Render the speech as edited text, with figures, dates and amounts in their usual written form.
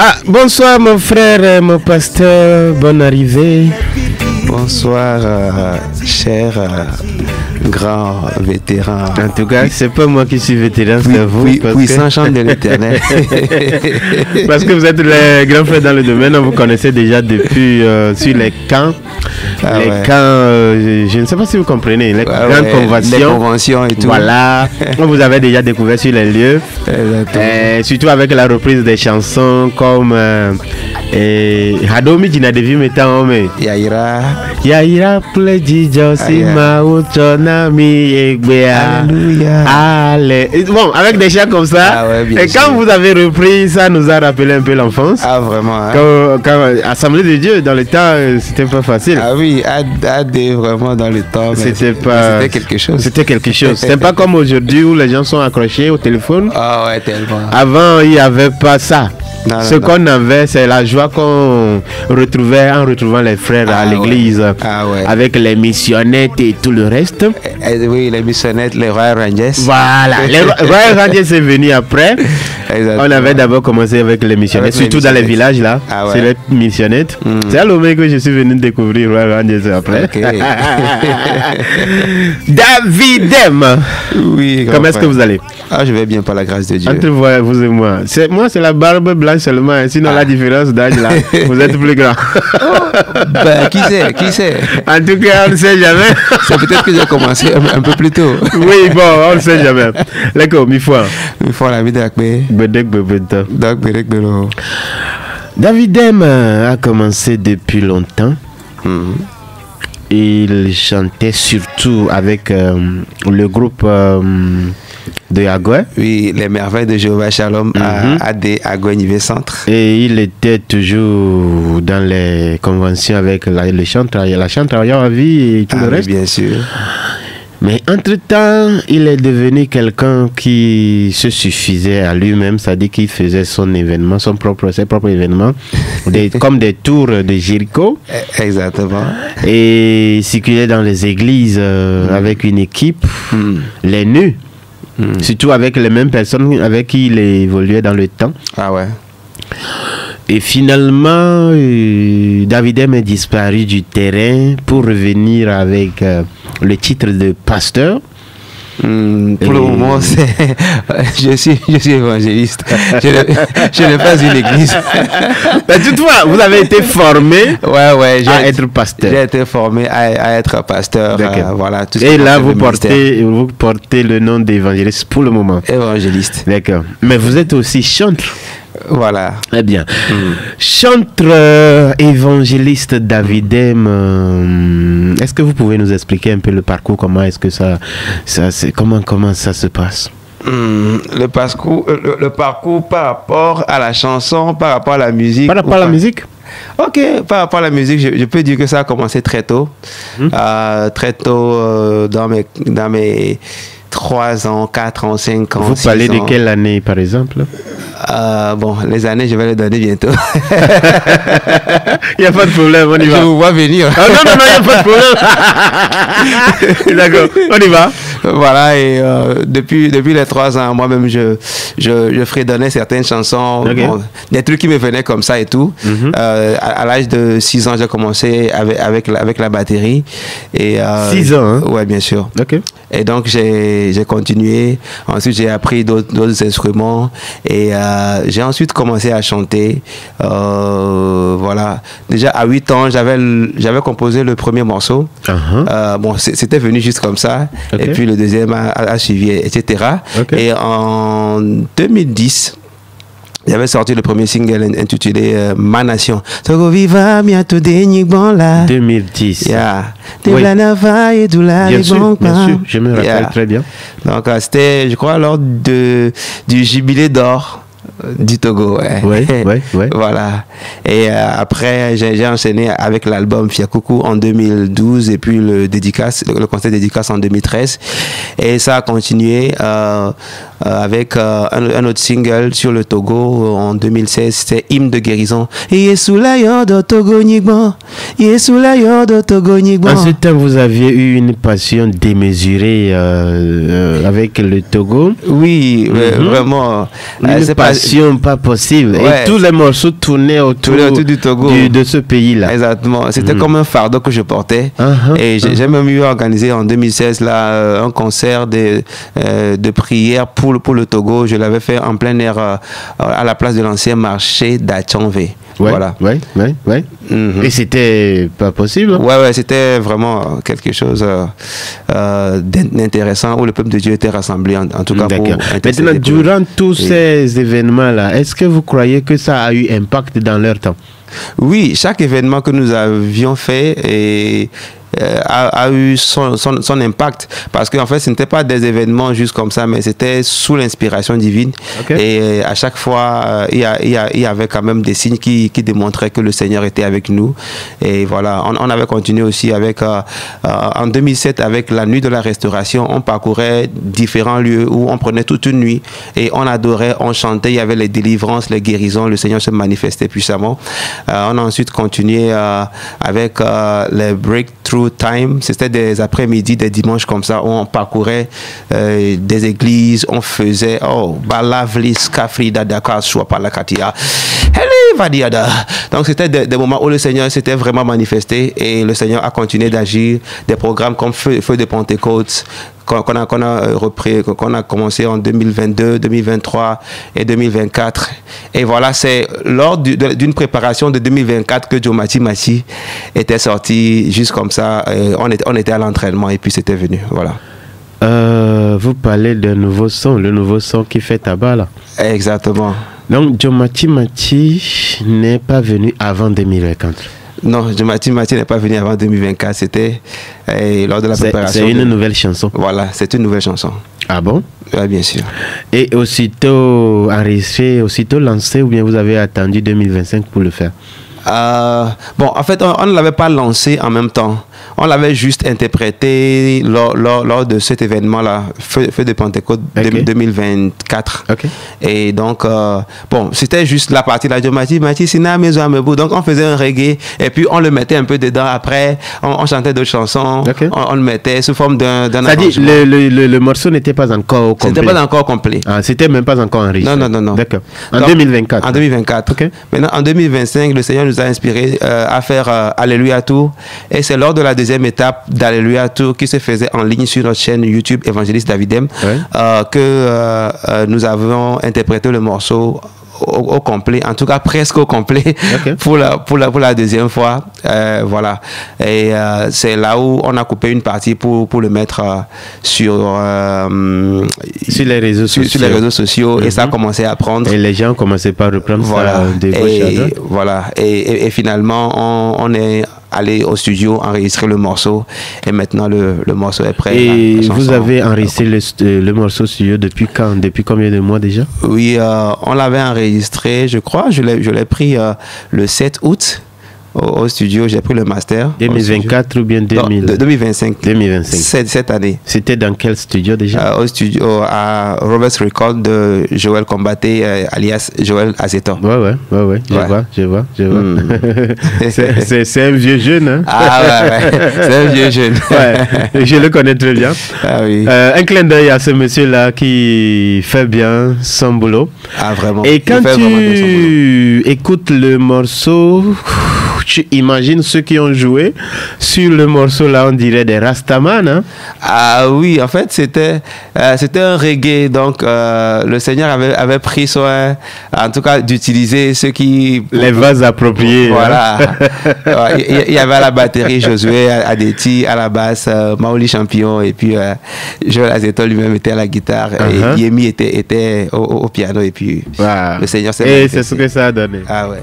Ah, bonsoir mon frère, mon pasteur, bonne arrivée. Bonsoir, cher grand vétéran. En tout cas, c'est pas moi qui suis vétéran, c'est vous. Puissant chant de l'éternel. Parce que vous êtes les grands frères dans le domaine, on vous connaissez déjà depuis sur les camps. Camps, je ne sais pas si vous comprenez, les grandes conventions. Les conventions et tout. Voilà, on vous avait déjà découvert sur les lieux. Surtout avec la reprise des chansons comme Hadomi Jinadevi Metahome. Yaira Plejijo Sima Uchonami Egbea. Alléluia. Bon, avec des chants comme ça. Et quand vous avez repris, ça nous a rappelé un peu l'enfance. Ah, vraiment. Hein? Quand Assemblée de Dieu, dans le temps, c'était pas facile. Ah oui, AD vraiment dans le temps. C'était quelque chose. C'était quelque chose. C'est pas comme aujourd'hui où les gens sont accrochés au téléphone. Ah ouais, tellement. Avant, il n'y avait pas ça. Ce qu'on avait, c'est la joie qu'on retrouvait en retrouvant les frères à l'église, avec les missionnettes et tout le reste. Oui, les missionnettes, les Royal Rangers. Voilà, les Royal Rangers c'est venu après. Exactement. On avait d'abord commencé avec les missionnettes, surtout dans les villages là. C'est les missionnettes. C'est à Lomé que je suis venu découvrir Royal Rangers après. David M. Oui. Comment est-ce que vous allez? Ah, je vais bien par la grâce de Dieu. Entre vous et moi. Moi, c'est la barbe blanche seulement. Sinon, la différence d'âge là, vous êtes plus grand. Qui sait? En tout cas, on ne sait jamais. C'est peut-être que j'ai commencé un peu plus tôt. Oui, bon, on ne sait jamais. D'accord, mi fois la vie d'accueil. David M a commencé depuis longtemps. Il chantait surtout avec le groupe de Agoué. Oui, les merveilles de Jéhovah Shalom à des Agoué Niveau Centre. Et il était toujours dans les conventions avec la chante travaillant à vie et tout le reste. Bien sûr. Mais entre-temps, il est devenu quelqu'un qui se suffisait à lui-même, c'est-à-dire qu'il faisait son événement, ses propres événements, comme des tours de Jéricho. Exactement. Et circulait dans les églises avec une équipe, les nus, surtout avec les mêmes personnes avec qui il évoluait dans le temps. Ah ouais. Et finalement, David M est disparu du terrain pour revenir avec le titre de pasteur. Pour le moment, je suis évangéliste. Je n'ai pas une église. Mais toutefois, vous avez été formé à être pasteur. J'ai été formé à être pasteur. Voilà, tout et là, vous portez le nom d'évangéliste pour le moment. Évangéliste. D'accord. Mais vous êtes aussi chanteur. Voilà. Eh bien, chanteur évangéliste David M. Est-ce que vous pouvez nous expliquer un peu le parcours, comment est-ce que comment ça se passe? Le parcours par rapport à la chanson, par rapport à la musique. Par rapport à la musique? Ok, par rapport à la musique, je peux dire que ça a commencé très tôt. Très tôt dans mes 3 ans, 4 ans, 5 ans. Vous parlez de quelle année, par exemple? Bon, les années, je vais les donner bientôt. Il n'y a pas de problème, on y va. Je vous vois venir. Non, il n'y a pas de problème. D'accord, on y va. Voilà, et depuis les 3 ans, moi-même, je fredonnais certaines chansons, des trucs qui me venaient comme ça et tout. À l'âge de 6 ans, j'ai commencé avec la batterie. 6 ans, hein? Ouais, bien sûr. Ok. Et donc, j'ai continué. Ensuite, j'ai appris d'autres instruments. Et j'ai ensuite commencé à chanter. Voilà. Déjà, à 8 ans, j'avais composé le premier morceau. Bon, c'était venu juste comme ça. Et puis, le deuxième a suivi, etc. Et en 2010, j'avais sorti le premier single intitulé Ma Nation. 2010. Yeah. Oui. Bien sûr, je me rappelle très bien. Donc, c'était, je crois, lors du jubilé d'or du Togo. Oui. Voilà. Et après, j'ai enchaîné avec l'album Fiakoukou en 2012 et puis le concert dédicace en 2013. Et ça a continué. avec un autre single sur le Togo en 2016, c'était Hymne de guérison. En ce temps, vous aviez eu une passion démesurée avec le Togo. Oui, vraiment. Une passion pas possible. Ouais. Et tous les morceaux tournaient autour du Togo. De ce pays-là. Exactement. C'était comme un fardeau que je portais. Et j'ai même eu organisé en 2016 là, un concert de prière pour le Togo. Je l'avais fait en plein air à la place de l'ancien marché d'Achonvé. Ouais, voilà. Ouais. Et c'était pas possible. Ouais, c'était vraiment quelque chose d'intéressant où le peuple de Dieu était rassemblé, en tout cas. Pour maintenant, durant tous ces événements-là, est-ce que vous croyez que ça a eu impact dans leur temps? Oui, chaque événement que nous avions fait a eu son impact, parce qu'en fait ce n'était pas des événements juste comme ça, mais c'était sous l'inspiration divine. Et à chaque fois il y avait quand même des signes qui démontraient que le Seigneur était avec nous. Et voilà, on avait continué aussi avec en 2007 avec la nuit de la restauration. On parcourait différents lieux où on prenait toute une nuit et on adorait, on chantait, il y avait les délivrances, les guérisons, le Seigneur se manifestait puissamment. On a ensuite continué avec les breakthroughs time, c'était des après-midi, des dimanches comme ça, où on parcourait des églises, on faisait donc c'était des moments où le Seigneur s'était vraiment manifesté et le Seigneur a continué d'agir. Des programmes comme Feu de Pentecôte qu'on a repris, qu'on a commencé en 2022, 2023 et 2024. Et voilà, c'est lors d'une préparation de 2024 que Jomati Mati était sorti juste comme ça. On était à l'entraînement et puis c'était venu. Voilà. Vous parlez d'un nouveau son, le nouveau son qui fait tabac là. Exactement. Donc Jomati Mati n'est pas venu avant 2024. Non, Jomati Mati n'est pas venu avant 2024. C'était lors de la préparation. C'est une nouvelle chanson. Voilà, c'est une nouvelle chanson. Ah bon? Oui, bien sûr. Et aussitôt enregistré, aussitôt lancé, ou bien vous avez attendu 2025 pour le faire? Bon, en fait, on ne l'avait pas lancé en même temps. On l'avait juste interprété lors de cet événement-là, Feu de Pentecôte 2024. Et donc, bon, c'était juste la partie là de Mati, donc on faisait un reggae et puis on le mettait un peu dedans. Après, on chantait d'autres chansons. On le mettait sous forme d'un c'est-à-dire, le morceau n'était pas encore complet. C'était pas encore complet. Ah, c'était même pas encore enregistré. Non. D'accord. En 2024. En 2024. Maintenant, en 2025, le Seigneur nous a inspiré à faire Alléluia Tour. Et c'est lors de la deuxième étape d'Alléluia Tour qui se faisait en ligne sur notre chaîne YouTube Évangéliste Davidem que nous avons interprété le morceau au complet, en tout cas presque au complet pour la deuxième fois. Voilà. Et c'est là où on a coupé une partie pour le mettre sur les réseaux sociaux. Sur les réseaux sociaux. Et ça a commencé à prendre. Et les gens commençaient par reprendre ça de gauche à droite. Voilà. Et finalement, on est aller au studio, enregistrer le morceau et maintenant le morceau est prêt. Et vous avez enregistré le morceau studio depuis quand? Depuis combien de mois déjà? Oui, on l'avait enregistré, je crois, je l'ai pris le 7 août. Au studio, j'ai pris le master. 2024 ou bien 2025. 2025. Cette année. C'était dans quel studio déjà? Au studio, à Robert's Record de Joël Combaté, alias Joël Azetor. Ouais. Je vois. C'est un vieux jeune, hein? Ah ouais. C'est un vieux jeune. Ouais, je le connais très bien. Ah oui. Un clin d'œil à ce monsieur-là qui fait bien son boulot. Ah vraiment. Et quand tu écoutes le morceau, tu imagines ceux qui ont joué sur le morceau là, on dirait des Rastaman, hein? Ah oui, en fait c'était un reggae, donc le Seigneur avait pris soin, en tout cas, d'utiliser ceux qui... Les vases appropriés. Voilà. Il y avait à la batterie Josué Adeti, à la basse Maoli Champion, et puis Joël Azetor lui-même était à la guitare, et Yemi était au piano, et puis le Seigneur s'est... Et c'est ce que ça a donné. Ah ouais.